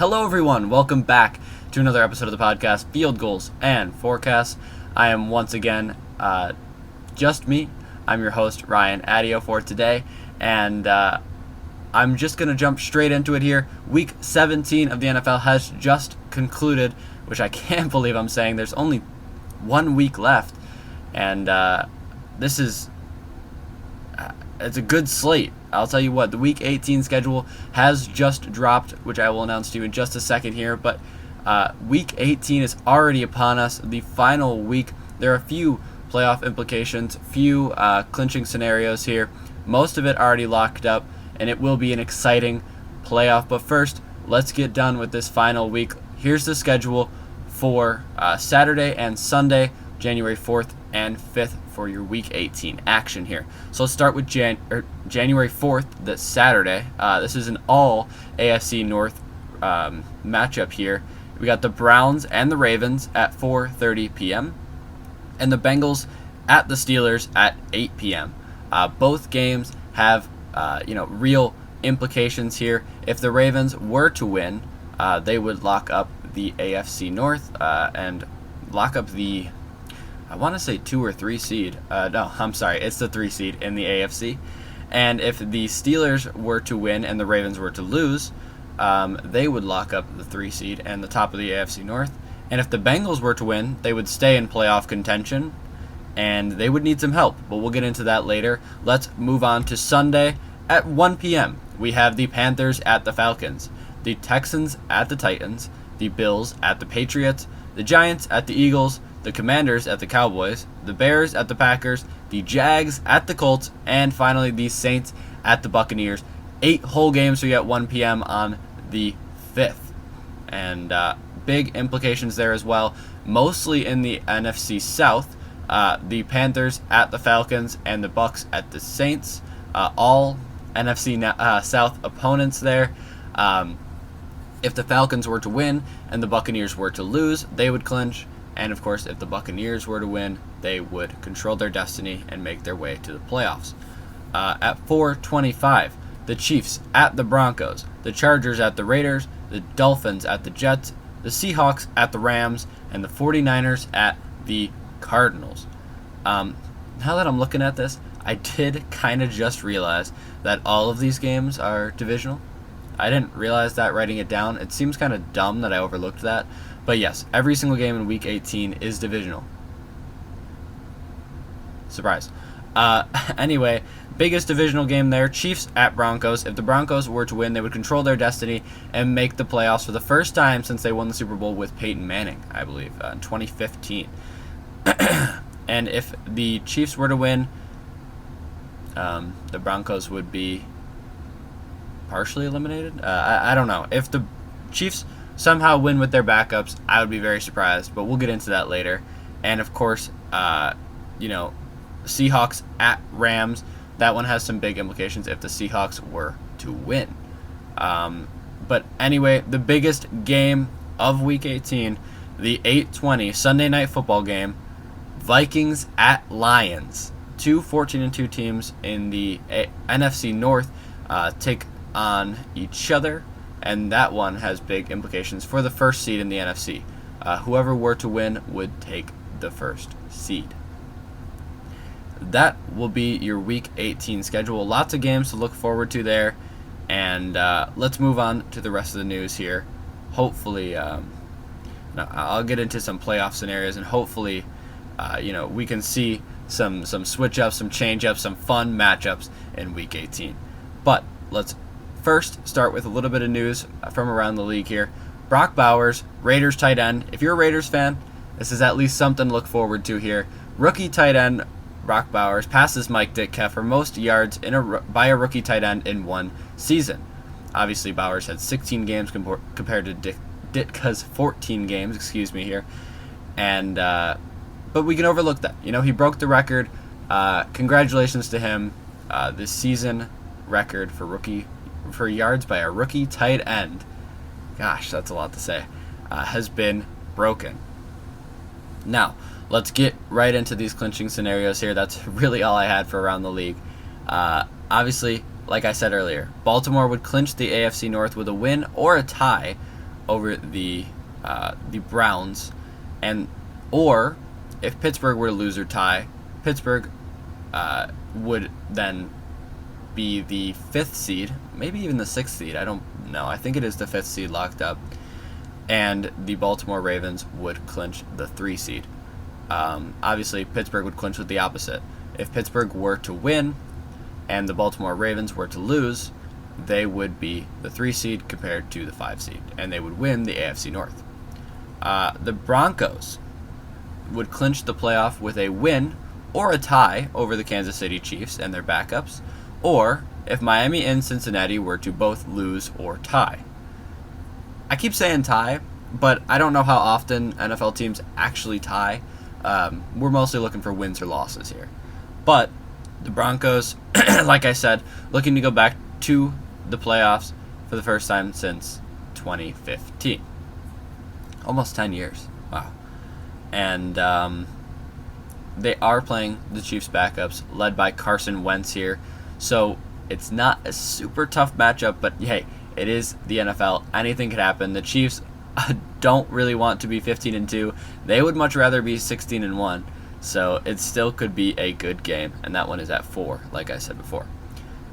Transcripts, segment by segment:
Hello, everyone. Welcome back to another episode of the podcast, Field Goals and Forecasts. I am once again just me. I'm your host, Ryan Adio, for today, and I'm just going to jump straight into it here. Week 17 of the NFL has just concluded, which I can't believe I'm saying. There's only 1 week left, and this is it's a good slate. I'll tell you what, the Week 18 schedule has just dropped, which I will announce to you in just a second here, but Week 18 is already upon us, the final week. There are a few playoff implications, few clinching scenarios here, most of it already locked up, and it will be an exciting playoff. But first, let's get done with this final week. Here's the schedule for Saturday and Sunday, January 4th and 5th for your Week 18 action here. So let's start with January 4th, that's Saturday. This is an all AFC North matchup here. We got the Browns and the Ravens at 4:30 p.m. and the Bengals at the Steelers at 8 p.m. Both games have real implications here. If the Ravens were to win, they would lock up the AFC North and lock up the, I want to say 2 or 3 seed. No, I'm sorry, it's the 3 seed in the AFC. And if the Steelers were to win and the Ravens were to lose, they would lock up the 3 seed and the top of the AFC North. And if the Bengals were to win, they would stay in playoff contention, and they would need some help, but we'll get into that later. Let's move on to Sunday at 1 p.m. We have the Panthers at the Falcons, the Texans at the Titans, the Bills at the Patriots, the Giants at the Eagles, the Commanders at the Cowboys, the Bears at the Packers, the Jags at the Colts, and finally the Saints at the Buccaneers. 8 whole games for you at 1 p.m. on the 5th. And big implications there as well, mostly in the NFC South. The Panthers at the Falcons and the Bucs at the Saints. All NFC South opponents there. If the Falcons were to win and the Buccaneers were to lose, they would clinch. And of course, if the Buccaneers were to win, they would control their destiny and make their way to the playoffs. At 4:25, the Chiefs at the Broncos, the Chargers at the Raiders, the Dolphins at the Jets, the Seahawks at the Rams, and the 49ers at the Cardinals. Now that I'm looking at this, I did kind of just realize that all of these games are divisional. I didn't realize that writing it down. It seems kind of dumb that I overlooked that. But yes, every single game in Week 18 is divisional. Surprise. Anyway, biggest divisional game there, Chiefs at Broncos. If the Broncos were to win, they would control their destiny and make the playoffs for the first time since they won the Super Bowl with Peyton Manning, I believe, in 2015. And if the Chiefs were to win, the Broncos would be partially eliminated. I don't know. If the Chiefs somehow win with their backups, I would be very surprised, but we'll get into that later. And of course, Seahawks at Rams. That one has some big implications if the Seahawks were to win. But anyway, the biggest game of Week 18, the 8:20 Sunday Night Football game, Vikings at Lions. 2 14-2 teams in the NFC North take on each other, and that one has big implications for the first seed in the NFC. Whoever were to win would take the first seed. That will be your Week 18 schedule. Lots of games to look forward to there, and let's move on to the rest of the news here. Hopefully, I'll get into some playoff scenarios, and hopefully, we can see some switch-ups, some change-ups, some fun matchups in Week 18. But let's first start with a little bit of news from around the league here. Brock Bowers, Raiders tight end. If you're a Raiders fan, this is at least something to look forward to here. Rookie tight end Brock Bowers passes Mike Ditka for most yards by a rookie tight end in one season. Obviously, Bowers had 16 games compared to Ditka's 14 games, here. And but we can overlook that. He broke the record. Congratulations to him. This season record for yards by a rookie tight end, gosh, that's a lot to say, has been broken. Now, let's get right into these clinching scenarios here. That's really all I had for around the league. Obviously, like I said earlier, Baltimore would clinch the AFC North with a win or a tie over the Browns, or if Pittsburgh were to lose or tie, Pittsburgh would then be the 5th seed, maybe even the 6th seed. I don't know. I think it is the 5th seed locked up. And the Baltimore Ravens would clinch the 3 seed. Obviously, Pittsburgh would clinch with the opposite. If Pittsburgh were to win and the Baltimore Ravens were to lose, they would be the 3 seed compared to the 5 seed, and they would win the AFC North. The Broncos would clinch the playoff with a win or a tie over the Kansas City Chiefs and their backups, or if Miami and Cincinnati were to both lose or tie. I keep saying tie, but I don't know how often NFL teams actually tie. We're mostly looking for wins or losses here. But the Broncos, like I said, looking to go back to the playoffs for the first time since 2015. Almost 10 years. Wow. And they are playing the Chiefs' backups, led by Carson Wentz here. So it's not a super tough matchup, but hey, it is the NFL. Anything could happen. The Chiefs don't really want to be 15-2. They would much rather be 16-1. So it still could be a good game, and that one is at 4, like I said before.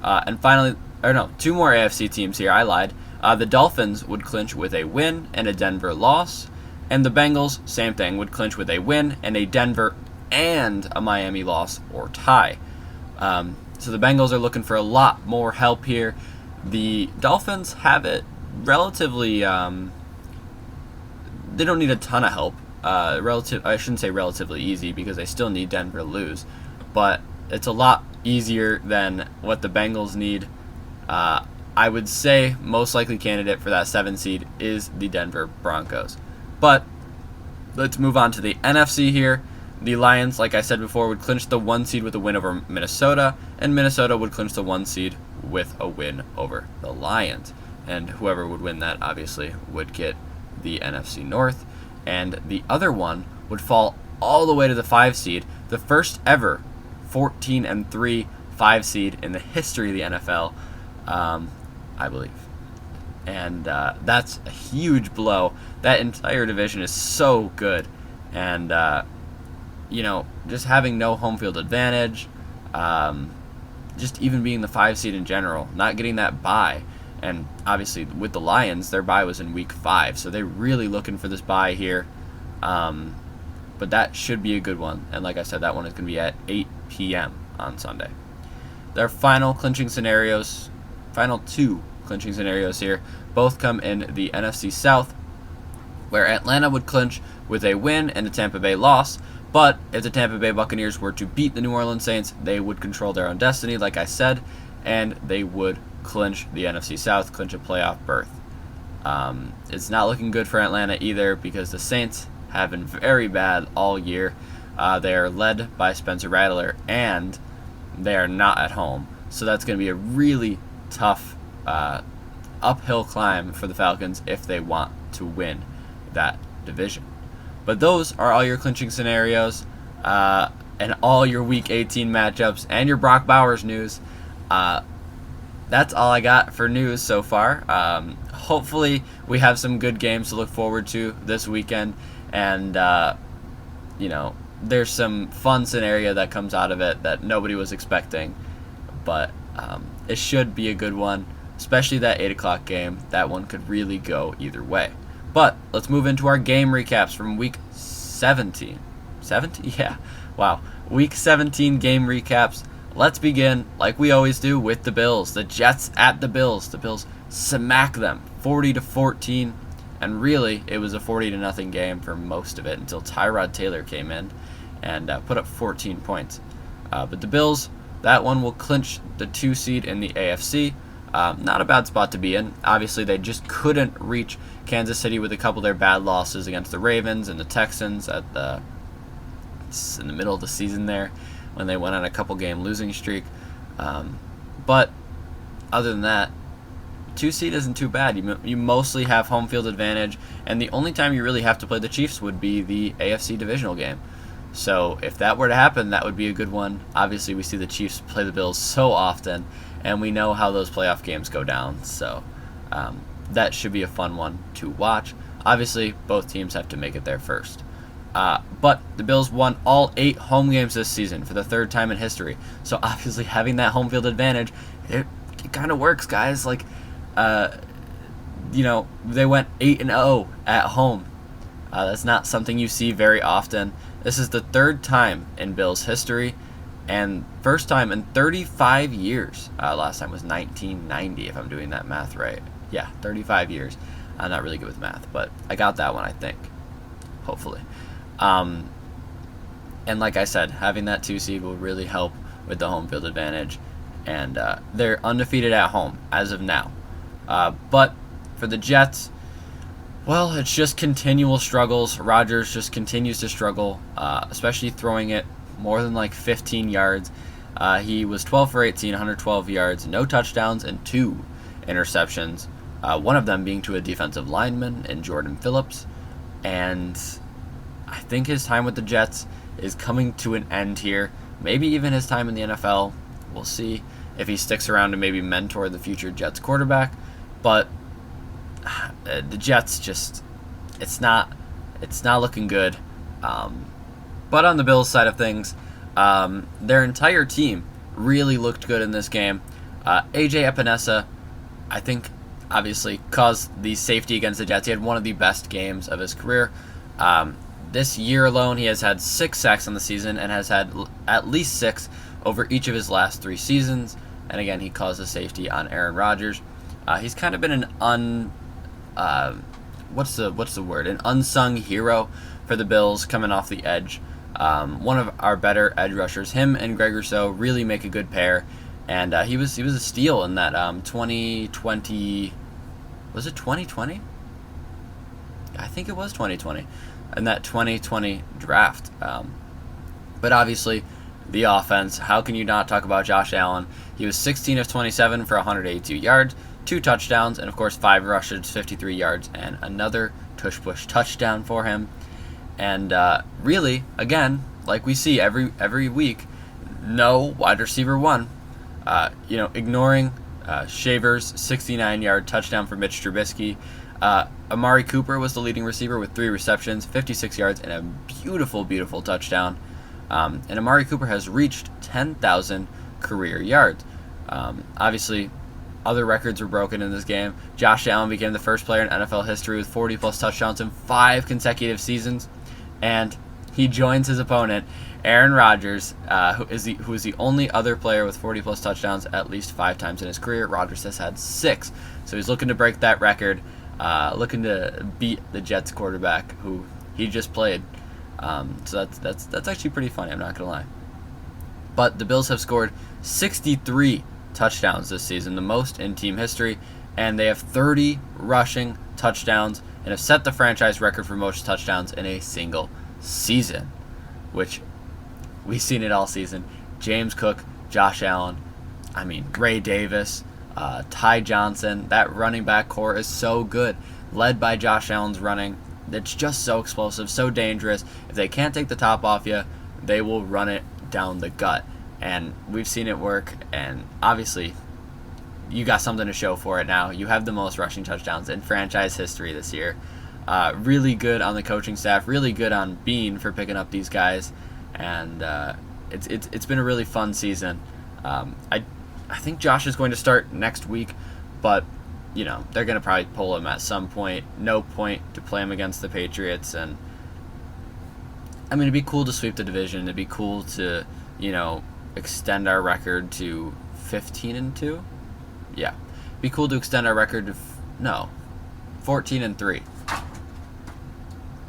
And finally, 2 more AFC teams here. I lied. The Dolphins would clinch with a win and a Denver loss, and the Bengals, same thing, would clinch with a win and a Denver and a Miami loss or tie. So the Bengals are looking for a lot more help here. The Dolphins have it relatively. They don't need a ton of help. I shouldn't say relatively easy because they still need Denver to lose, but it's a lot easier than what the Bengals need. I would say most likely candidate for that 7 seed is the Denver Broncos. But let's move on to the NFC here. The Lions, like I said before, would clinch the 1 seed with a win over Minnesota, and Minnesota would clinch the 1 seed with a win over the Lions. And whoever would win that, obviously, would get the NFC North. And the other one would fall all the way to the 5 seed, the first ever 14-3 5 seed in the history of the NFL, I believe. And that's a huge blow. That entire division is so good. And, just having no home field advantage, just even being the 5 seed in general, not getting that bye. And obviously with the Lions, their bye was in week 5, so they're really looking for this bye here. But that should be a good one. And like I said, that one is going to be at 8 p.m. on Sunday. Their final 2 clinching scenarios here, both come in the NFC South, where Atlanta would clinch with a win and a Tampa Bay loss. But if the Tampa Bay Buccaneers were to beat the New Orleans Saints, they would control their own destiny, like I said, and they would clinch the NFC South, clinch a playoff berth. It's not looking good for Atlanta either because the Saints have been very bad all year. They are led by Spencer Rattler, and they are not at home. So that's going to be a really tough uphill climb for the Falcons if they want to win that division. But those are all your clinching scenarios and all your Week 18 matchups and your Brock Bowers news. That's all I got for news so far. Hopefully we have some good games to look forward to this weekend, and there's some fun scenario that comes out of it that nobody was expecting, but it should be a good one, especially that 8 o'clock game. That one could really go either way. But let's move into our game recaps from Week 17. 17? Yeah. Wow. Week 17 game recaps. Let's begin, like we always do, with the Bills. The Jets at the Bills. The Bills smack them 40-14, and really it was a 40-0 game for most of it until Tyrod Taylor came in and put up 14 points. But the Bills, that one will clinch the 2 seed in the AFC. Not a bad spot to be in. Obviously, they just couldn't reach Kansas City with a couple of their bad losses against the Ravens and the Texans in the middle of the season there when they went on a couple game losing streak. But other than that, 2 seed isn't too bad. You mostly have home field advantage, and the only time you really have to play the Chiefs would be the AFC divisional game. So if that were to happen, that would be a good one. Obviously, we see the Chiefs play the Bills so often, and we know how those playoff games go down. So that should be a fun one to watch. Obviously, both teams have to make it there first. But the Bills won all 8 home games this season for the 3rd time in history. So obviously having that home field advantage, it kind of works, guys. Like, they went 8-0 at home. That's not something you see very often. This is the 3rd time in Bills history and first time in 35 years. Last time was 1990, if I'm doing that math right. Yeah, 35 years. I'm not really good with math, but I got that one, I think. Hopefully. And like I said, having that 2 seed will really help with the home field advantage. And they're undefeated at home as of now. But for the Jets, well, it's just continual struggles. Rodgers just continues to struggle, especially throwing it more than like 15 yards. He was 12 for 18, 112 yards, no touchdowns, and 2 interceptions. One of them being to a defensive lineman in Jordan Phillips. And I think his time with the Jets is coming to an end here. Maybe even his time in the NFL. We'll see if he sticks around to maybe mentor the future Jets quarterback. But the Jets just, it's not looking good. But on the Bills side of things, their entire team really looked good in this game. AJ Epinesa, I think, obviously caused the safety against the Jets. He had one of the best games of his career. This year alone, he has had 6 sacks on the season and has had at least 6 over each of his last 3 seasons. And again, he caused a safety on Aaron Rodgers. He's kind of been an an unsung hero for the Bills coming off the edge. One of our better edge rushers. Him and Greg Rousseau really make a good pair. And he was a steal in that 2020. Was it 2020? I think it was 2020. In that 2020 draft. But obviously, the offense, how can you not talk about Josh Allen? He was 16 of 27 for 182 yards, 2 touchdowns, and of course 5 rushes, 53 yards, and another tush-push touchdown for him. And really, again, like we see every week, no wide receiver 1. Ignoring Shaver's 69-yard touchdown for Mitch Trubisky. Amari Cooper was the leading receiver with 3 receptions, 56 yards, and a beautiful, beautiful touchdown. And Amari Cooper has reached 10,000 career yards. Obviously, other records were broken in this game. Josh Allen became the first player in NFL history with 40-plus touchdowns in 5 consecutive seasons. And he joins his opponent, Aaron Rodgers, who is the only other player with 40-plus touchdowns at least 5 times in his career. Rodgers has had 6. So he's looking to break that record, looking to beat the Jets quarterback, who he just played. So that's actually pretty funny, I'm not going to lie. But the Bills have scored 63 touchdowns this season, the most in team history, and they have 30 rushing touchdowns and have set the franchise record for most touchdowns in a single season, which we've seen it all season. James Cook, Josh Allen, Ray Davis, Ty Johnson. That running back core is so good, led by Josh Allen's running. It's just so explosive, so dangerous. If they can't take the top off you, they will run it down the gut. And we've seen it work, and obviously you got something to show for it now. You have the most rushing touchdowns in franchise history this year. Really good on the coaching staff, really good on Bean for picking up these guys, and it's been a really fun season. I think Josh is going to start next week, but they're going to probably pull him at some point. No point to play him against the Patriots, and it'd be cool to sweep the division. It'd be cool to extend our record to 15-2. Yeah, be cool to extend our record to 14-3.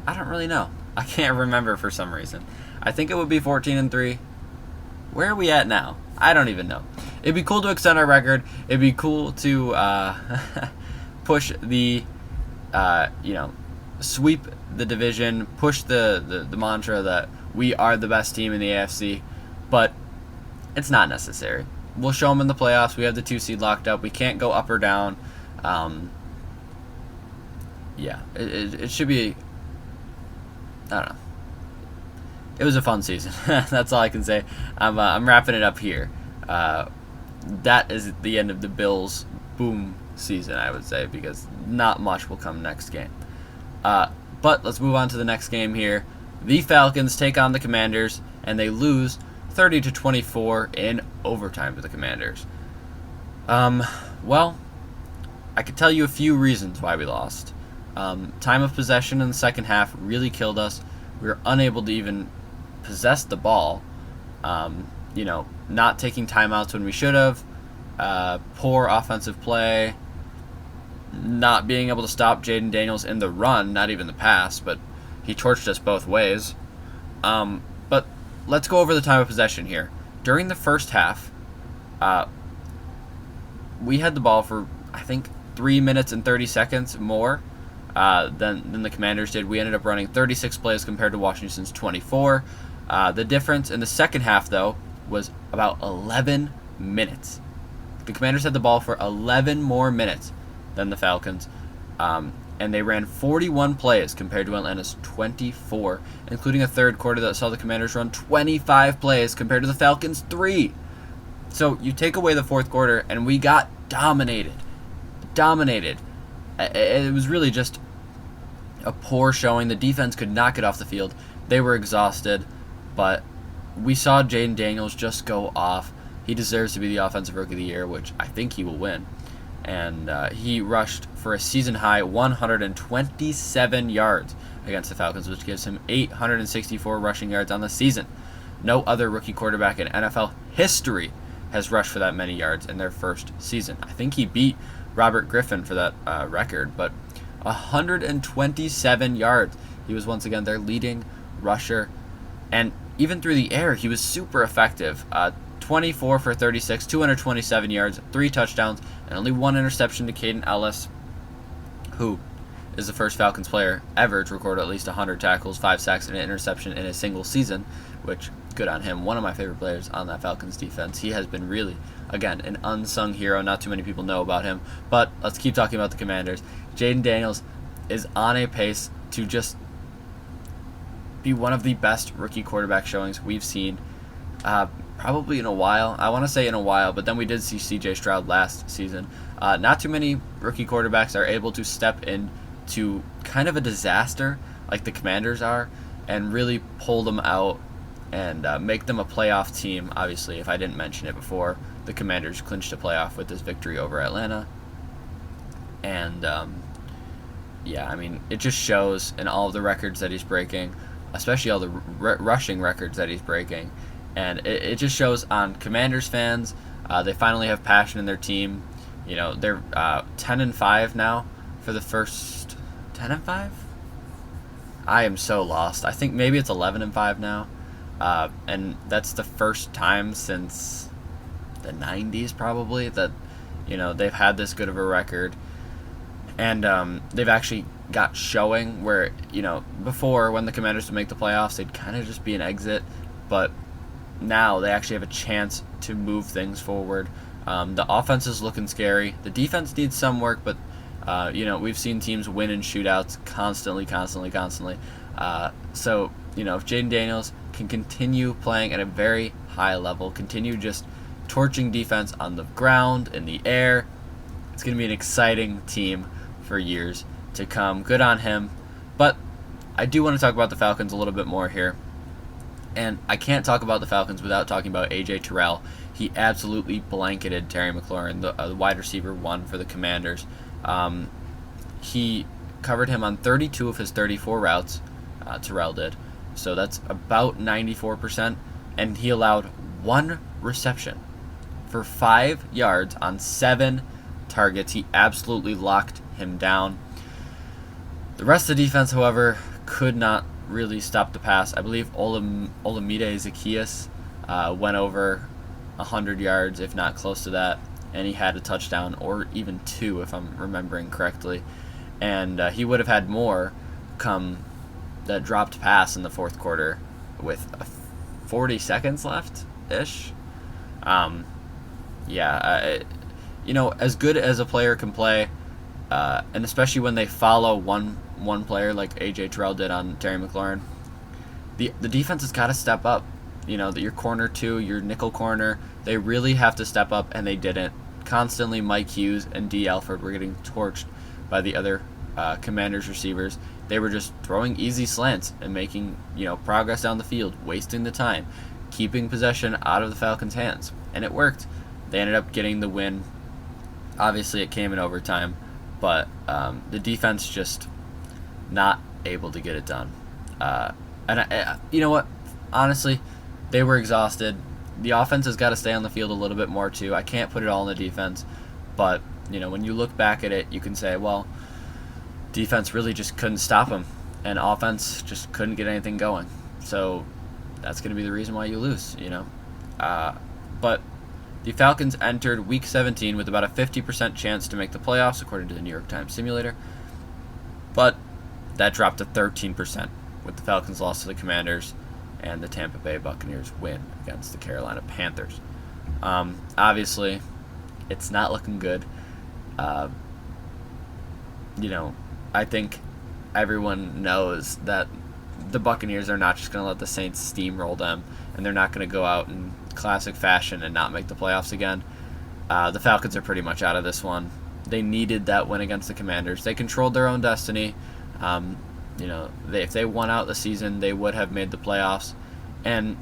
I don't really know. I can't remember for some reason. I think it would be 14-3. Where are we at now? I don't even know. It'd be cool to extend our record. It'd be cool to push the, sweep the division, push the mantra that we are the best team in the AFC, but it's not necessary. We'll show them in the playoffs. We have the 2 seed locked up. We can't go up or down. It should be, I don't know. It was a fun season. That's all I can say. I'm wrapping it up here. That is the end of the Bills boom season, I would say, because not much will come next game. But let's move on to the next game here. The Falcons take on the Commanders, and they lose 30-24 in overtime to the Commanders. Well, I could tell you a few reasons why we lost. Time of possession in the second half really killed us. We were unable to even possess the ball. Not taking timeouts when we should have. Poor offensive play. Not being able to stop Jaden Daniels in the run, not even the pass, but he torched us both ways. But let's go over the time of possession here. During the first half, we had the ball for, I think, 3 minutes and 30 seconds more than the Commanders did. We ended up running 36 plays compared to Washington's 24. The difference in the second half, though, was about 11 minutes. The Commanders had the ball for 11 more minutes than the Falcons, and they ran 41 plays compared to Atlanta's 24, including a third quarter that saw the Commanders run 25 plays compared to the Falcons' 3. So you take away the fourth quarter, and we got dominated. It was really just a poor showing. The defense could not get off the field. They were exhausted, but we saw Jaden Daniels just go off. He deserves to be the Offensive Rookie of the Year, which I think he will win. And he rushed for a season-high 127 yards against the Falcons, which gives him 864 rushing yards on the season. No other rookie quarterback in NFL history has rushed for that many yards in their first season. I think he beat Robert Griffin for that record, but 127 yards. He was once again their leading rusher. And even through the air, he was super effective. 24 for 36, 227 yards, 3 touchdowns, and only 1 interception to Caden Ellis, who is the first Falcons player ever to record at least 100 tackles, 5 sacks, and an interception in a single season, which, good on him. One of my favorite players on that Falcons defense. He has been really, again, an unsung hero. Not too many people know about him. But let's keep talking about the Commanders. Jaden Daniels is on a pace to just be one of the best rookie quarterback showings we've seen probably in a while. I want to say in a while, but then we did see C.J. Stroud last season. Not too many rookie quarterbacks are able to step into kind of a disaster like the Commanders are and really pull them out and make them a playoff team. Obviously, if I didn't mention it before, the Commanders clinched a playoff with this victory over Atlanta. And, it just shows in all of the records that he's breaking, especially all the rushing records that he's breaking. And it just shows on Commanders fans. They finally have passion in their team. They're 10-5 now for the first 10-5. I am so lost. I think maybe it's 11-5 now, and that's the first time since the 90s probably that they've had this good of a record. And they've actually got showing where before, when the Commanders would make the playoffs, they'd kind of just be an exit, but now they actually have a chance to move things forward. The offense is looking scary. The defense needs some work, but we've seen teams win in shootouts constantly. So if Jaden Daniels can continue playing at a very high level, continue just torching defense on the ground, in the air, it's going to be an exciting team for years to come. Good on him. But I do want to talk about the Falcons a little bit more here. And I can't talk about the Falcons without talking about A.J. Terrell. He absolutely blanketed Terry McLaurin, the wide receiver 1 for the Commanders. He covered him on 32 of his 34 routes, Terrell did. So that's about 94%. And he allowed 1 reception for 5 yards on 7 targets. He absolutely locked him down. The rest of the defense, however, could not really stop the pass. I believe Olamide Zaccheaus went over 100 yards, if not close to that, and he had a touchdown, or even 2 if I'm remembering correctly. And he would have had more come that dropped pass in the fourth quarter with 40 seconds left-ish. As good as a player can play, and especially when they follow one player like A.J. Terrell did on Terry McLaurin, the defense has got to step up. Your corner 2, your nickel corner, they really have to step up, and they didn't. constantly Mike Hughes and D. Alford were getting torched by the other Commanders receivers. They were just throwing easy slants and making progress down the field, wasting the time, keeping possession out of the Falcons' hands, and it worked. They ended up getting the win. Obviously, it came in overtime, but the defense just not able to get it done. You know what? Honestly, they were exhausted. The offense has got to stay on the field a little bit more too. I can't put it all in the defense, but when you look back at it, you can say, well, defense really just couldn't stop them, and offense just couldn't get anything going. So that's going to be the reason why you lose. But the Falcons entered Week 17 with about a 50% chance to make the playoffs, according to the New York Times simulator. But that dropped to 13% with the Falcons' loss to the Commanders and the Tampa Bay Buccaneers win against the Carolina Panthers. Obviously, it's not looking good. I think everyone knows that the Buccaneers are not just going to let the Saints steamroll them, and they're not going to go out in classic fashion and not make the playoffs again. The Falcons are pretty much out of this one. They needed that win against the Commanders. They controlled their own destiny. If they won out the season, they would have made the playoffs. And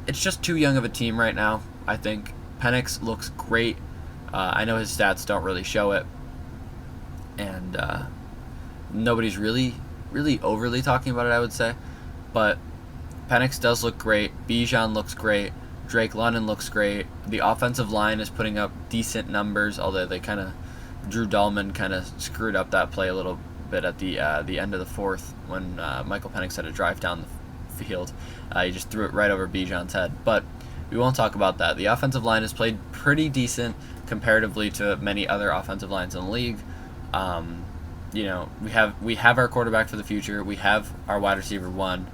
it's just too young of a team right now, I think. Penix looks great. I know his stats don't really show it. And nobody's really overly talking about it, I would say. But Penix does look great. Bijan looks great. Drake London looks great. The offensive line is putting up decent numbers, although Drew Dahlman kind of screwed up that play a little bit at the end of the fourth when Michael Penix had to drive down the field. He just threw it right over Bijan's head. But we won't talk about that. The offensive line has played pretty decent comparatively to many other offensive lines in the league. We have our quarterback for the future. We have our wide receiver one.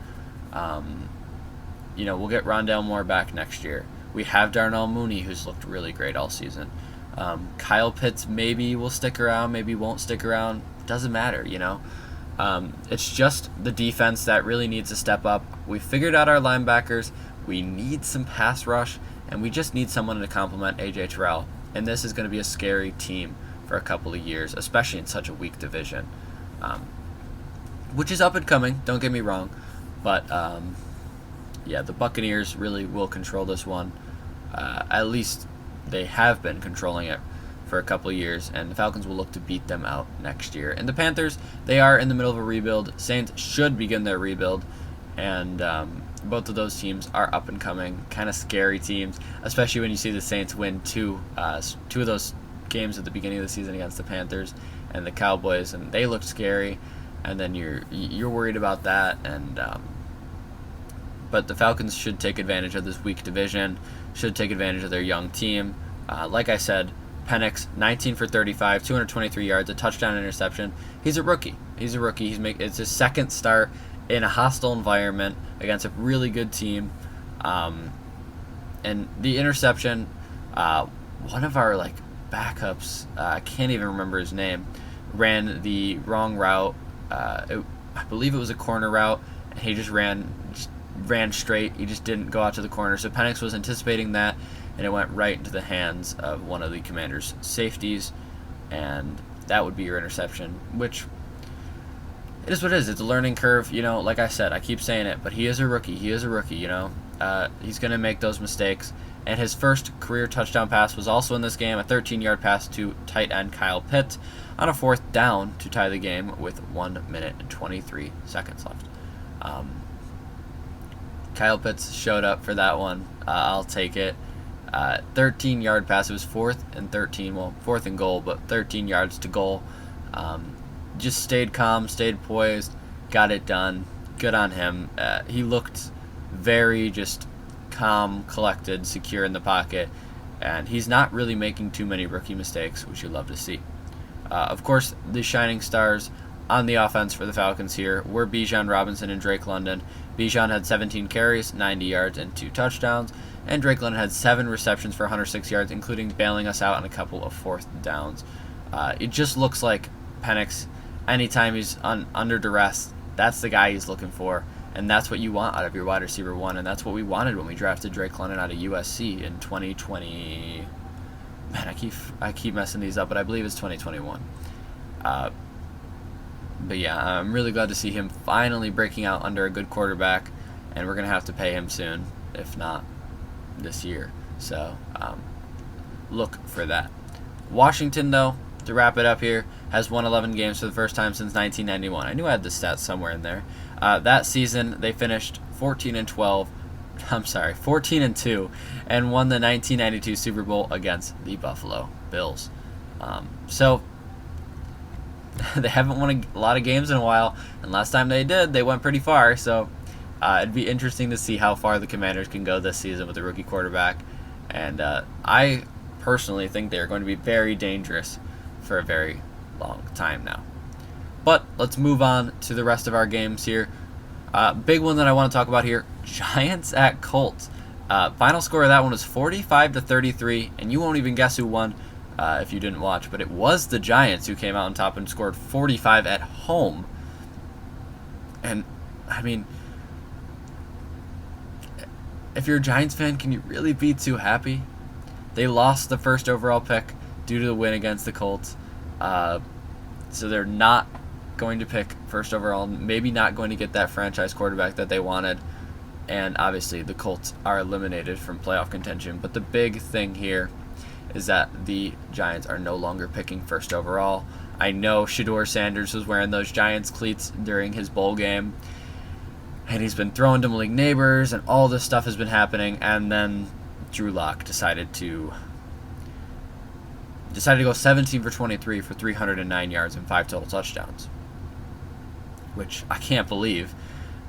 We'll get Rondale Moore back next year. We have Darnell Mooney, who's looked really great all season. Kyle Pitts maybe will stick around, maybe won't stick around. Doesn't matter, It's just the defense that really needs to step up. We figured out our linebackers. We need some pass rush, and we just need someone to complement A.J. Terrell. And this is going to be a scary team for a couple of years, especially in such a weak division, which is up and coming, don't get me wrong. But, the Buccaneers really will control this one. At least they have been controlling it for a couple of years, and the Falcons will look to beat them out next year. And the Panthers, they are in the middle of a rebuild. Saints should begin their rebuild, and both of those teams are up and coming, kind of scary teams, especially when you see the Saints win two of those games at the beginning of the season against the Panthers and the Cowboys, and they looked scary, and then you're worried about that. And but the Falcons should take advantage of this weak division, should take advantage of their young team. Like I said, Penix, 19 for 35, 223 yards, a touchdown, interception. He's a rookie. It's his second start in a hostile environment against a really good team. And the interception, one of our backups, I can't even remember his name, ran the wrong route. I believe it was a corner route, and he just ran straight. He just didn't go out to the corner. So Penix was anticipating that, and it went right into the hands of one of the Commanders' safeties, and that would be your interception, which it is what it is. It's a learning curve. Like I said, I keep saying it, but he is a rookie. He's going to make those mistakes. And his first career touchdown pass was also in this game, a 13-yard pass to tight end Kyle Pitts on a fourth down to tie the game with 1 minute and 23 seconds left. Kyle Pitts showed up for that one. I'll take it. 13-yard pass. It was fourth and goal, but 13 yards to goal. Just stayed calm, stayed poised, got it done. Good on him. He looked very just calm, collected, secure in the pocket, and he's not really making too many rookie mistakes, which you love to see. Of course, the shining stars on the offense for the Falcons here were Bijan Robinson and Drake London. Bijan had 17 carries, 90 yards, and 2 touchdowns, and Drake London had 7 receptions for 106 yards, including bailing us out on a couple of fourth downs. It just looks like Penix, anytime he's under duress, that's the guy he's looking for, and that's what you want out of your wide receiver one, and that's what we wanted when we drafted Drake London out of USC in 2021, Man, I keep messing these up, but I believe it's 2021. But yeah, I'm really glad to see him finally breaking out under a good quarterback, and we're going to have to pay him soon, if not this year. So look for that. Washington, though, to wrap it up here, has won 11 games for the first time since 1991. I knew I had the stats somewhere in there. That season, they finished 14-2, and won the 1992 Super Bowl against the Buffalo Bills. So they haven't won a lot of games in a while, and last time they did, they went pretty far. So it'd be interesting to see how far the Commanders can go this season with a rookie quarterback. And I personally think they're going to be very dangerous for a very long time now. But let's move on to the rest of our games here. Big one that I want to talk about here, Giants at Colts. Final score of that one was 45-33, and you won't even guess who won if you didn't watch, but it was the Giants who came out on top and scored 45 at home. And, I mean, if you're a Giants fan, can you really be too happy? They lost the first overall pick due to the win against the Colts. So they're not going to pick first overall, maybe not going to get that franchise quarterback that they wanted. And obviously the Colts are eliminated from playoff contention. But the big thing here is that the Giants are no longer picking first overall. I know Shedeur Sanders was wearing those Giants cleats during his bowl game, and he's been throwing to Malik Neighbors, and all this stuff has been happening. And then Drew Lock decided to go 17 for 23 for 309 yards and 5 total touchdowns, which I can't believe.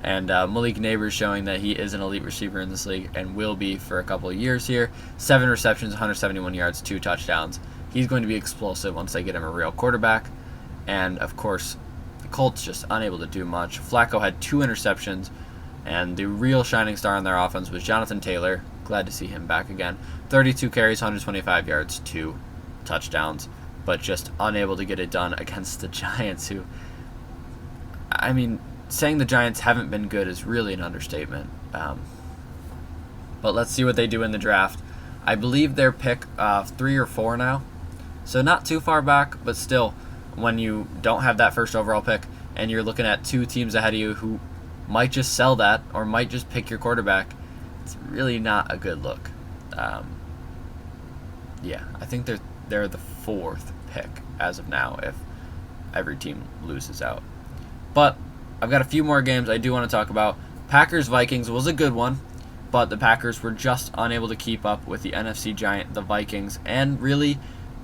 And Malik Neighbors showing that he is an elite receiver in this league and will be for a couple of years here. 7 receptions, 171 yards, 2 touchdowns. He's going to be explosive once they get him a real quarterback. And, of course, the Colts just unable to do much. Flacco had 2 interceptions, and the real shining star on their offense was Jonathan Taylor. Glad to see him back again. 32 carries, 125 yards, 2 touchdowns, but just unable to get it done against the Giants, who, I mean, saying the Giants haven't been good is really an understatement. But let's see what they do in the draft. I believe they're pick 3 or 4 now, so not too far back, but still, when you don't have that first overall pick and you're looking at 2 teams ahead of you who might just sell that or might just pick your quarterback, it's really not a good look. Yeah, I think they're the 4th pick as of now if every team loses out. But I've got a few more games I do want to talk about. Packers-Vikings was a good one, but the Packers were just unable to keep up with the NFC giant, the Vikings, and really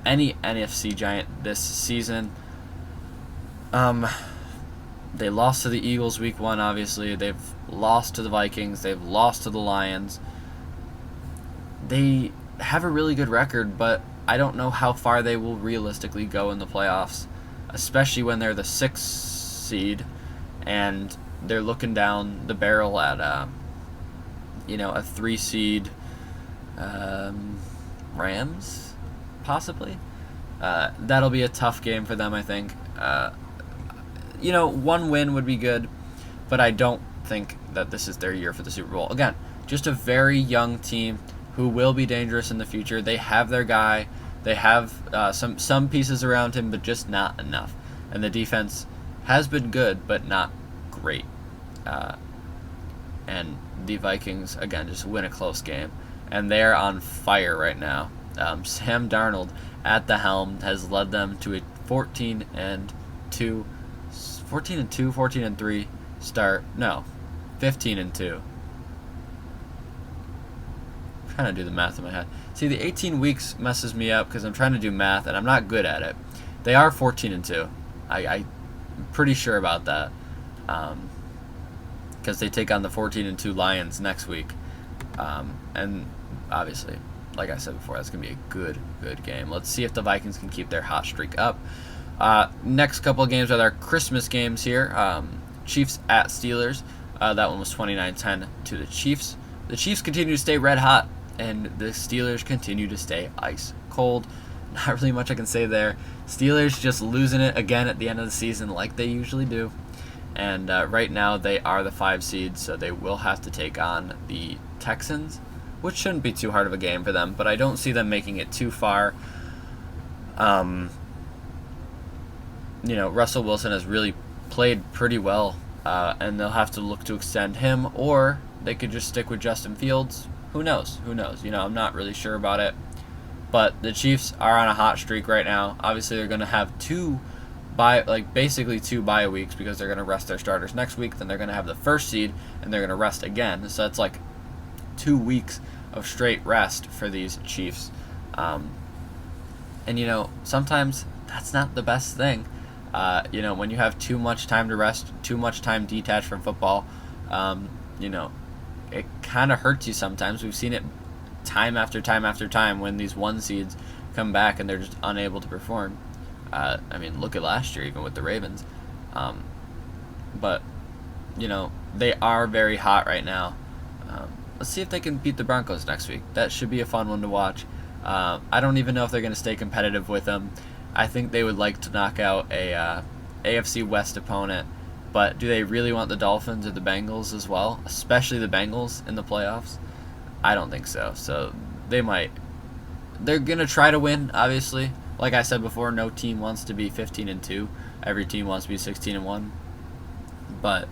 any NFC giant this season. They lost to the Eagles week 1, obviously. They've lost to the Vikings. They've lost to the Lions. They have a really good record, but I don't know how far they will realistically go in the playoffs, especially when they're the 6th seed and they're looking down the barrel at a 3 seed Rams, possibly. That'll be a tough game for them, I think. 1 win would be good, but I don't think that this is their year for the Super Bowl. Again, just a very young team who will be dangerous in the future. They have their guy. They have some pieces around him, but just not enough. And the defense has been good, but not great. And the Vikings, again, just win a close game. And they're on fire right now. Sam Darnold at the helm has led them to a 14-3 start. No, 15-2. I'm trying to do the math in my head. See, the 18 weeks messes me up because I'm trying to do math and I'm not good at it. They are 14-2. I'm pretty sure about that. Because they take on the 14-2 Lions next week. And obviously, like I said before, that's going to be a good game. Let's see if the Vikings can keep their hot streak up. Next couple of games are their Christmas games here. Chiefs at Steelers. That one was 29-10 to the Chiefs. The Chiefs continue to stay red hot, and the Steelers continue to stay ice cold. Not really much I can say there. Steelers just losing it again at the end of the season like they usually do. And right now they are the 5 seed, so they will have to take on the Texans. which shouldn't be too hard of a game for them, but I don't see them making it too far. Russell Wilson has really played pretty well, and they'll have to look to extend him, or they could just stick with Justin Fields. Who knows? I'm not really sure about it. But the Chiefs are on a hot streak right now. Obviously, they're going to have basically two bye weeks because they're going to rest their starters next week. Then they're going to have the first seed, and they're going to rest again. So it's like 2 weeks of straight rest for these Chiefs. Sometimes that's not the best thing. When you have too much time to rest, too much time detached from football, it kind of hurts you sometimes. We've seen it time after time after time when these 1 seeds come back and they're just unable to perform. Look at last year, even with the Ravens. But they are very hot right now. Let's see if they can beat the Broncos next week. That should be a fun one to watch. I don't even know if they're going to stay competitive with them. I think they would like to knock out a AFC West opponent. But do they really want the Dolphins or the Bengals as well? Especially the Bengals in the playoffs? I don't think so. So they might. They're going to try to win, obviously. Like I said before, no team wants to be 15-2. Every team wants to be 16-1. But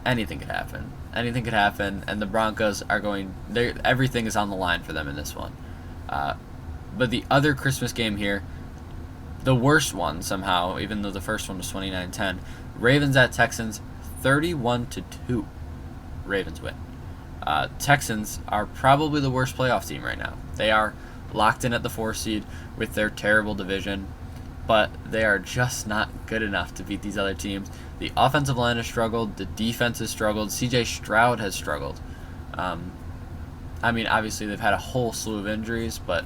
anything could happen. Anything could happen, and the Broncos are going. Everything is on the line for them in this one. But the other Christmas game here, the worst one somehow, even though the first one was 29-10, Ravens at Texans, 31-2. Ravens win. Texans are probably the worst playoff team right now. They are locked in at the 4 seed with their terrible division, but they are just not good enough to beat these other teams. The offensive line has struggled. The defense has struggled. C.J. Stroud has struggled. Obviously they've had a whole slew of injuries, but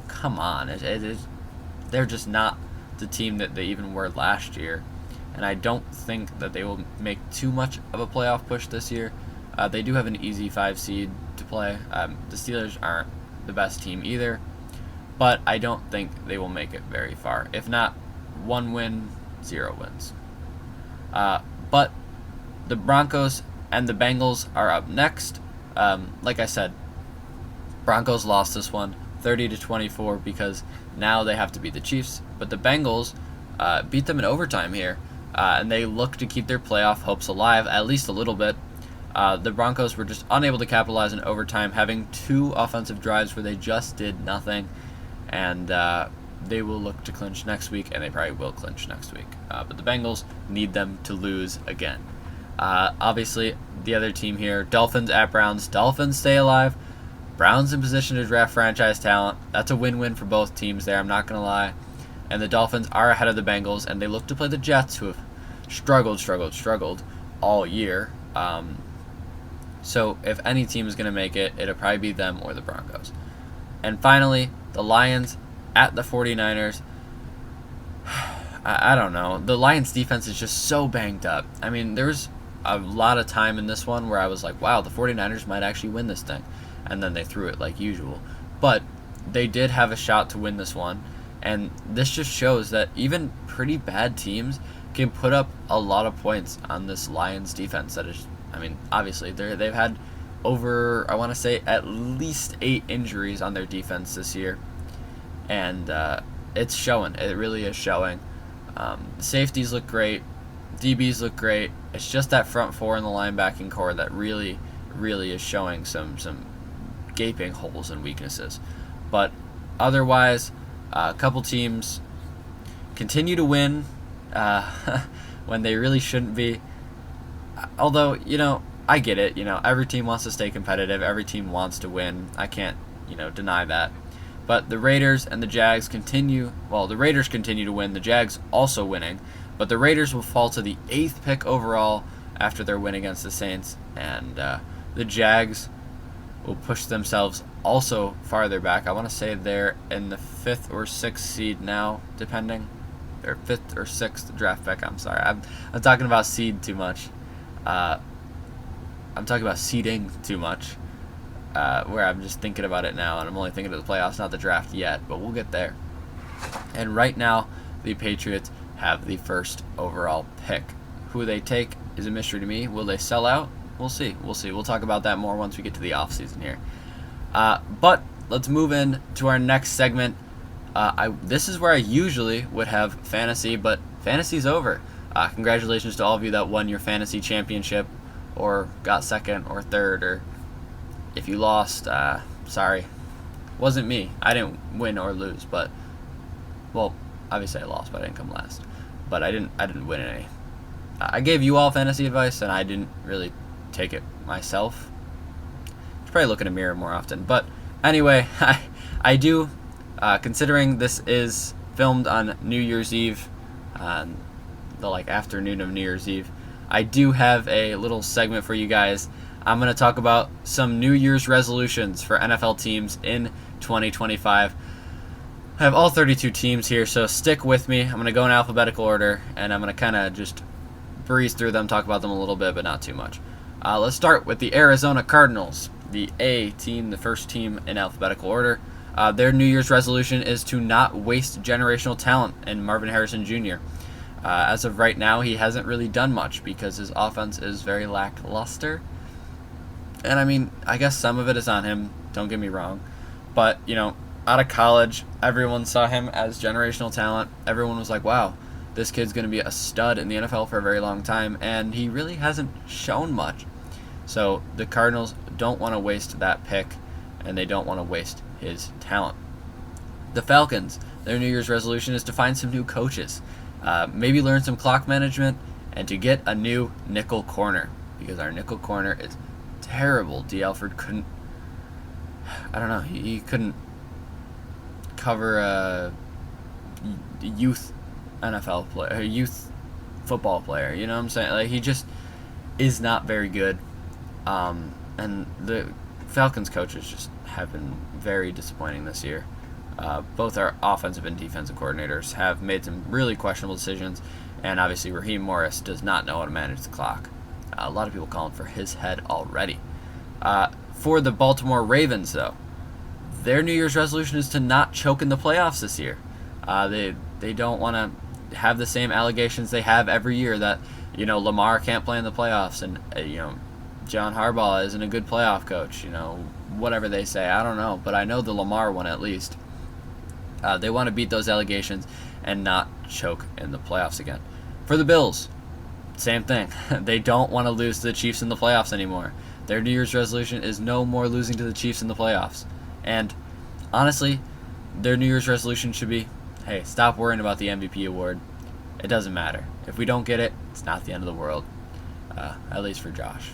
come on. They're just not the team that they even were last year, and I don't think that they will make too much of a playoff push this year. They do have an easy 5 seed to play. The Steelers aren't the best team either, but I don't think they will make it very far. If not, 1 win, 0 wins. But the Broncos and the Bengals are up next. Like I said, Broncos lost this one 30-24 because now they have to beat the Chiefs. But the Bengals beat them in overtime here, and they look to keep their playoff hopes alive at least a little bit. The Broncos were just unable to capitalize in overtime, having 2 offensive drives where they just did nothing, and they will look to clinch next week, and they probably will clinch next week. But the Bengals need them to lose again. Obviously, the other team here, Dolphins at Browns. Dolphins stay alive. Browns in position to draft franchise talent. That's a win-win for both teams there, I'm not going to lie. And the Dolphins are ahead of the Bengals, and they look to play the Jets, who have struggled all year. So if any team is going to make it, it'll probably be them or the Broncos. And finally, the Lions at the 49ers. I don't know. The Lions defense is just so banged up. There's a lot of time in this one where I was like, wow, the 49ers might actually win this thing. And then they threw it like usual. But they did have a shot to win this one. And this just shows that even pretty bad teams can put up a lot of points on this Lions defense. That is, obviously they've had over, I want to say, at least 8 injuries on their defense this year. And it's showing. It really is showing. The safeties look great. DBs look great. It's just that front 4 in the linebacking core that really is showing some gaping holes and weaknesses. But otherwise, a couple teams continue to win when they really shouldn't be. Although, I get it. Every team wants to stay competitive. Every team wants to win. I can't, deny that. But the Raiders and the Jags continue. Well, the Raiders continue to win. The Jags also winning. But the Raiders will fall to the 8th pick overall after their win against the Saints. And the Jags will push themselves also farther back. I want to say they're in the 5th or 6th seed now, depending. Or 5th or 6th draft pick. I'm sorry. I'm talking about seed too much. I'm talking about seeding too much. Where I'm just thinking about it now, and I'm only thinking of the playoffs, not the draft yet, but we'll get there. And right now, the Patriots have the 1st overall pick. Who they take is a mystery to me. Will they sell out? we'll see. We'll see. We'll talk about that more once we get to the offseason here. But let's move in to our next segment. This is where I usually would have fantasy, but fantasy's over. Congratulations to all of you that won your fantasy championship or got second or third, or if you lost, sorry. Wasn't me. I didn't win or lose, but, well, obviously I lost, but I didn't come last. But I didn't win any. I gave you all fantasy advice, and I didn't really take it myself. Should probably look in a mirror more often. But anyway, I do, considering this is filmed on New Year's Eve, the afternoon of New Year's Eve, I do have a little segment for you guys. I'm going to talk about some New Year's resolutions for NFL teams in 2025. I have all 32 teams here, so stick with me. I'm going to go in alphabetical order, and I'm going to kind of just breeze through them, talk about them a little bit, but not too much. Let's start with the Arizona Cardinals, the A team, the first team in alphabetical order. Their New Year's resolution is to not waste generational talent in Marvin Harrison Jr. As of right now, he hasn't really done much because his offense is very lackluster. And I mean, I guess some of it is on him, don't get me wrong. But, out of college, everyone saw him as generational talent. Everyone was like, wow, this kid's going to be a stud in the NFL for a very long time. And he really hasn't shown much. So the Cardinals don't want to waste that pick, and they don't want to waste his talent. The Falcons, their New Year's resolution is to find some new coaches. Maybe learn some clock management, and to get a new nickel corner. Because our nickel corner is terrible. D. Alford couldn't, he couldn't cover a youth NFL player, a youth football player, you know what I'm saying? He just is not very good. And the Falcons coaches just have been very disappointing this year. Both our offensive and defensive coordinators have made some really questionable decisions, and obviously Raheem Morris does not know how to manage the clock. A lot of people calling for his head already. For the Baltimore Ravens, though, their New Year's resolution is to not choke in the playoffs this year. They don't want to have the same allegations they have every year that Lamar can't play in the playoffs, and John Harbaugh isn't a good playoff coach. Whatever they say, I don't know, but I know the Lamar one at least. They want to beat those allegations and not choke in the playoffs again. For the Bills, same thing. They don't want to lose to the Chiefs in the playoffs anymore. Their New Year's resolution is no more losing to the Chiefs in the playoffs. And honestly, their New Year's resolution should be, hey, stop worrying about the MVP award. It doesn't matter. If we don't get it, it's not the end of the world. At least for Josh.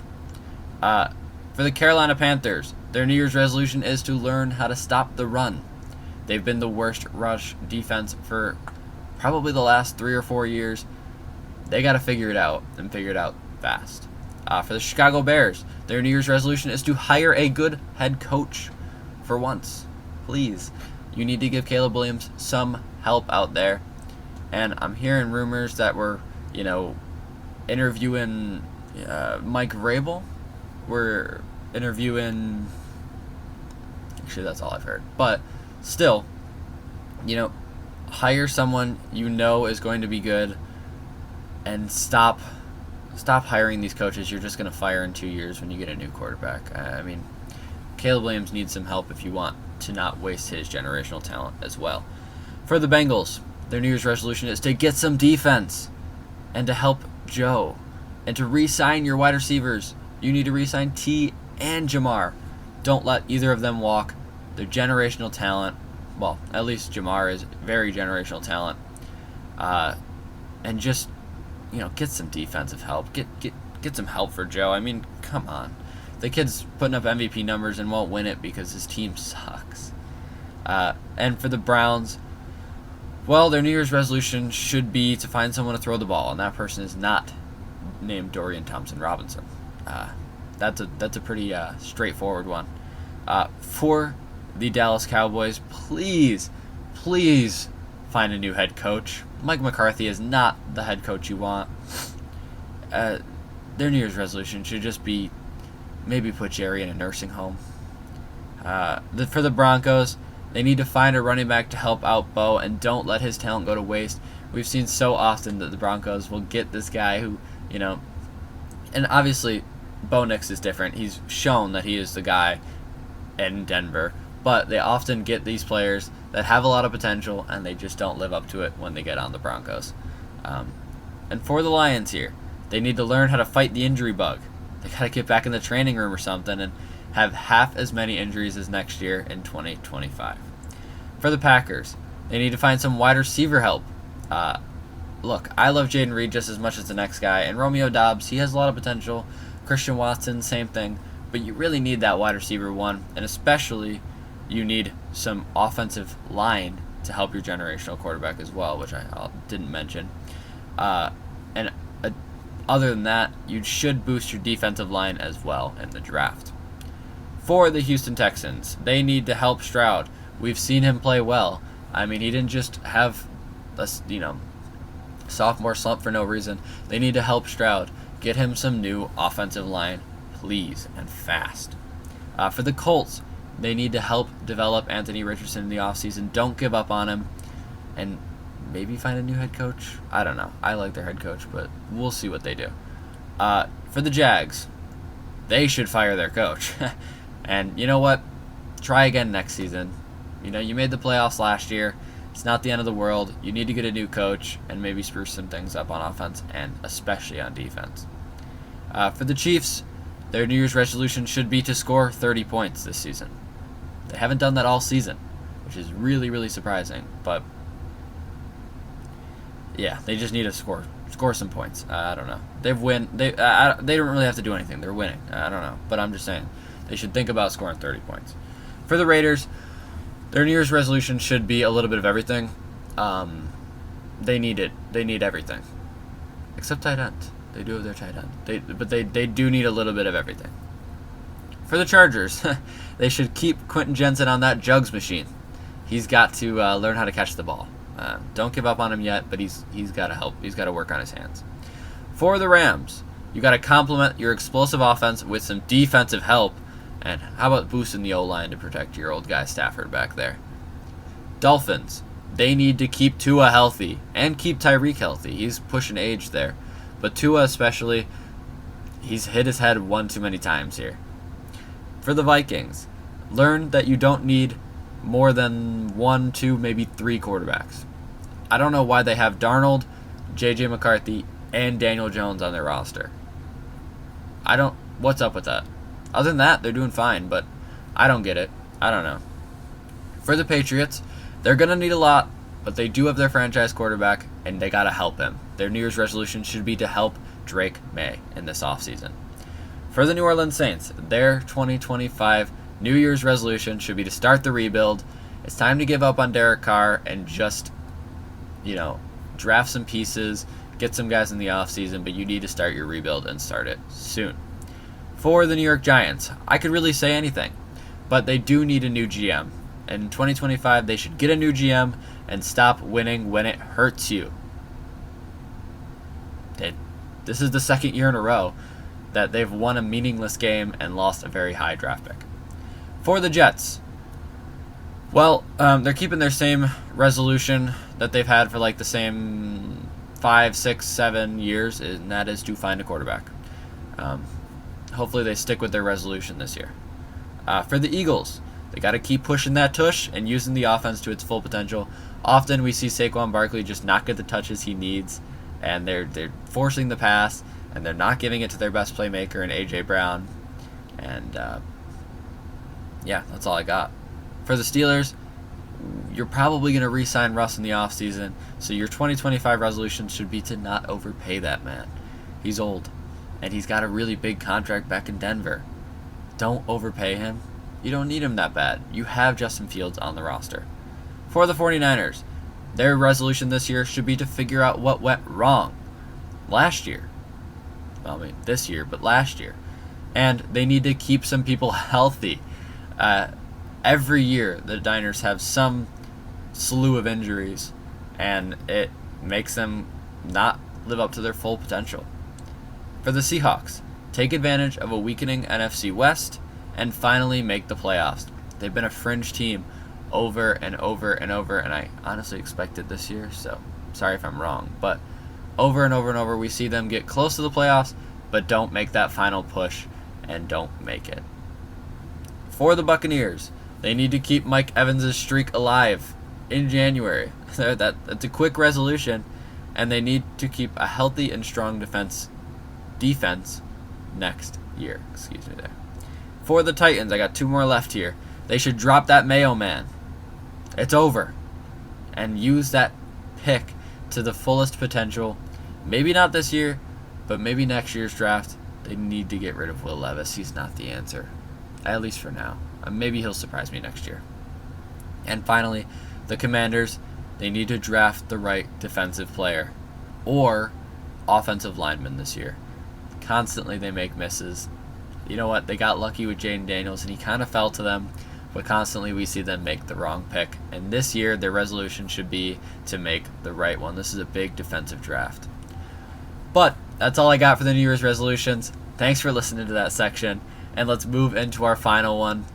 For the Carolina Panthers, their New Year's resolution is to learn how to stop the run. They've been the worst rush defense for probably the last 3 or 4 years. They got to figure it out, and figure it out fast. For the Chicago Bears, their New Year's resolution is to hire a good head coach for once. Please. You need to give Caleb Williams some help out there. And I'm hearing rumors that we're, interviewing Mike Vrabel. We're interviewing... Actually, that's all I've heard. But still, hire someone is going to be good, and stop hiring these coaches you're just going to fire in 2 years when you get a new quarterback. I mean, Caleb Williams needs some help if you want to not waste his generational talent as well. For the Bengals, their New Year's resolution is to get some defense and to help Joe and to re-sign your wide receivers. You need to re-sign T and Jamar. Don't let either of them walk. They're generational talent. Well, at least Jamar is very generational talent. And just, get some defensive help. Get some help for Joe. I mean, come on. The kid's putting up MVP numbers and won't win it because his team sucks. And for the Browns, well, their New Year's resolution should be to find someone to throw the ball, and that person is not named Dorian Thompson-Robinson. That's a pretty straightforward one. For the Dallas Cowboys, please find a new head coach. Mike McCarthy is not the head coach you want. Their New Year's resolution should just be maybe put Jerry in a nursing home. For the Broncos, they need to find a running back to help out Bo and don't let his talent go to waste. We've seen so often that the Broncos will get this guy who, and obviously Bo Nix is different. He's shown that he is the guy in Denver, but they often get these players that have a lot of potential and they just don't live up to it when they get on the Broncos. And for the Lions here, they need to learn how to fight the injury bug. They got to get back in the training room or something and have half as many injuries as next year in 2025. For the Packers, they need to find some wide receiver help. Look, I love Jaden Reed just as much as the next guy, and Romeo Doubs, he has a lot of potential. Christian Watson, same thing. But you really need that wide receiver one, and especially you need some offensive line to help your generational quarterback as well, which I didn't mention. And other than that, you should boost your defensive line as well in the draft. For the Houston Texans, they need to help Stroud. We've seen him play well. I mean, he didn't just have a sophomore slump for no reason. They need to help Stroud. Get him some new offensive line, please, and fast. For the Colts, they need to help develop Anthony Richardson in the offseason. Don't give up on him. And maybe find a new head coach. I don't know. I like their head coach, but we'll see what they do. For the Jags, they should fire their coach. And you know what? Try again next season. You made the playoffs last year. It's not the end of the world. You need to get a new coach and maybe spruce some things up on offense and especially on defense. For the Chiefs, their New Year's resolution should be to score 30 points this season. They haven't done that all season, which is really, really surprising. But yeah, they just need to score some points. I don't know. They don't really have to do anything. They're winning. I don't know, but I'm just saying they should think about scoring 30 points. For the Raiders, their New Year's resolution should be a little bit of everything. They need it. They need everything, except tight end. They do have their tight end. But they do need a little bit of everything. For the Chargers, they should keep Quentin Jensen on that jugs machine. He's got to learn how to catch the ball. Don't give up on him yet, but he's got to help. He's got to work on his hands. For the Rams, you got to complement your explosive offense with some defensive help. And how about boosting the O-line to protect your old guy Stafford back there? Dolphins, they need to keep Tua healthy and keep Tyreek healthy. He's pushing age there. But Tua especially, he's hit his head one too many times here. For the Vikings, learn that you don't need more than 1, 2, maybe 3 quarterbacks. I don't know why they have Darnold, J.J. McCarthy, and Daniel Jones on their roster. What's up with that? Other than that, they're doing fine, but I don't get it. I don't know. For the Patriots, they're going to need a lot, but they do have their franchise quarterback, and they got to help him. Their New Year's resolution should be to help Drake May in this offseason. For the New Orleans Saints, their 2025 New Year's resolution should be to start the rebuild. It's time to give up on Derek Carr and just, draft some pieces, get some guys in the offseason, but you need to start your rebuild and start it soon. For the New York Giants, I could really say anything, but they do need a new GM. In 2025, they should get a new GM and stop winning when it hurts you. This is the second year in a row that they've won a meaningless game and lost a very high draft pick. For the Jets, well, they're keeping their same resolution that they've had for the same 5, 6, 7 years, and that is to find a quarterback. Hopefully they stick with their resolution this year. For the Eagles, they got to keep pushing that tush and using the offense to its full potential. Often we see Saquon Barkley just not get the touches he needs, and they're forcing the pass, and they're not giving it to their best playmaker in A.J. Brown. And, that's all I got. For the Steelers, you're probably going to re-sign Russ in the offseason, so your 2025 resolution should be to not overpay that man. He's old, and he's got a really big contract back in Denver. Don't overpay him. You don't need him that bad. You have Justin Fields on the roster. For the 49ers, their resolution this year should be to figure out what went wrong last year. Well, this year, but last year. And they need to keep some people healthy. Every year, the Niners have some slew of injuries, and it makes them not live up to their full potential. For the Seahawks, take advantage of a weakening NFC West and finally make the playoffs. They've been a fringe team over and over and over, and I honestly expect it this year, so sorry if I'm wrong. But over and over and over, we see them get close to the playoffs, but don't make that final push and don't make it. For the Buccaneers, they need to keep Mike Evans' streak alive in January. That's a quick resolution, and they need to keep a healthy and strong defense next year. Excuse me there. For the Titans, I got 2 more left here. They should drop that Mayo man. It's over. And use that pick to the fullest potential. Maybe not this year, but maybe next year's draft. They need to get rid of Will Levis. He's not the answer, at least for now. Maybe he'll surprise me next year. And finally, the Commanders, they need to draft the right defensive player or offensive lineman this year. Constantly they make misses. You know what? They got lucky with Jaden Daniels, and he kind of fell to them, but constantly we see them make the wrong pick. And this year, their resolution should be to make the right one. This is a big defensive draft. But that's all I got for the New Year's resolutions. Thanks for listening to that section, and let's move into our final one.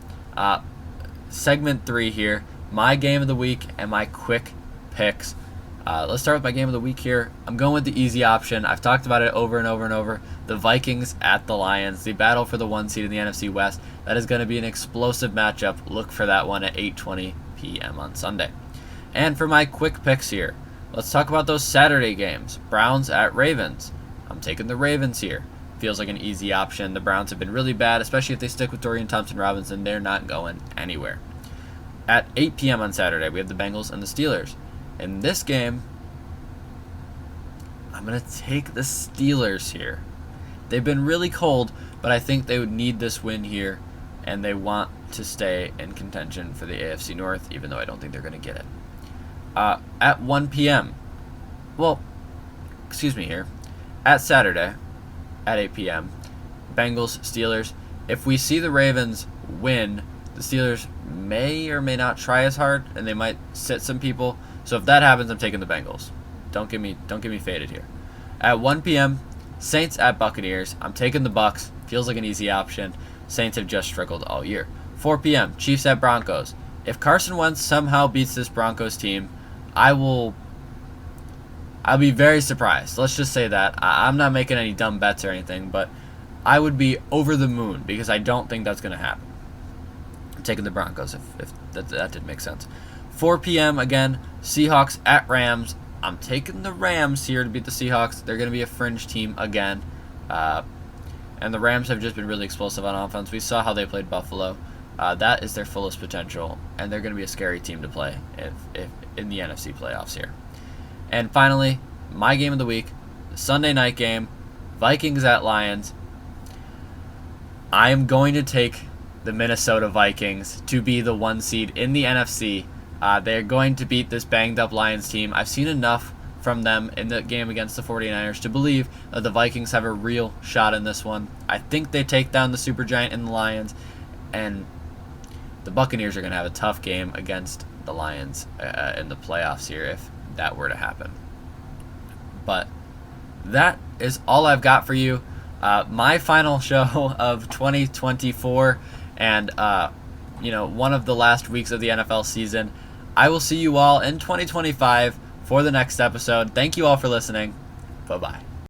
Segment 3 here, my game of the week and my quick picks. Let's start with my game of the week here. I'm going with the easy option. I've talked about it over and over and over. The Vikings at the Lions, the battle for the 1 seed in the NFC West. That is going to be an explosive matchup. Look for that one at 8:20 p.m. on Sunday. And for my quick picks here, let's talk about those Saturday games. Browns at Ravens. I'm taking the Ravens here. Feels like an easy option. The Browns have been really bad, especially if they stick with Dorian Thompson-Robinson. They're not going anywhere. At 8 p.m. on Saturday, we have the Bengals and the Steelers. In this game, I'm going to take the Steelers here. They've been really cold, but I think they would need this win here, and they want to stay in contention for the AFC North, even though I don't think they're going to get it. At 1 p.m., here, at Saturday, at 8 p.m., Bengals, Steelers. If we see the Ravens win, the Steelers may or may not try as hard, and they might sit some people. So if that happens, I'm taking the Bengals. Don't get me faded here. At 1 p.m., Saints at Buccaneers. I'm taking the Bucs. Feels like an easy option. Saints have just struggled all year. 4 p.m., Chiefs at Broncos. If Carson Wentz somehow beats this Broncos team, I'll be very surprised. Let's just say that. I'm not making any dumb bets or anything, but I would be over the moon because I don't think that's going to happen. I'm taking the Broncos if that did make sense. 4 p.m. again, Seahawks at Rams. I'm taking the Rams here to beat the Seahawks. They're going to be a fringe team again. And the Rams have just been really explosive on offense. We saw how they played Buffalo. That is their fullest potential, and they're going to be a scary team to play if in the NFC playoffs here. And finally, my game of the week, the Sunday night game, Vikings at Lions. I am going to take the Minnesota Vikings to be the 1 seed in the NFC. They're going to beat this banged-up Lions team. I've seen enough from them in the game against the 49ers to believe that the Vikings have a real shot in this one. I think they take down the Supergiant in the Lions, and the Buccaneers are going to have a tough game against the Lions in the playoffs here if that were to happen. But that is all I've got for you. My final show of 2024 and one of the last weeks of the NFL season. I will see you all in 2025 for the next episode. Thank you all for listening. Bye-bye.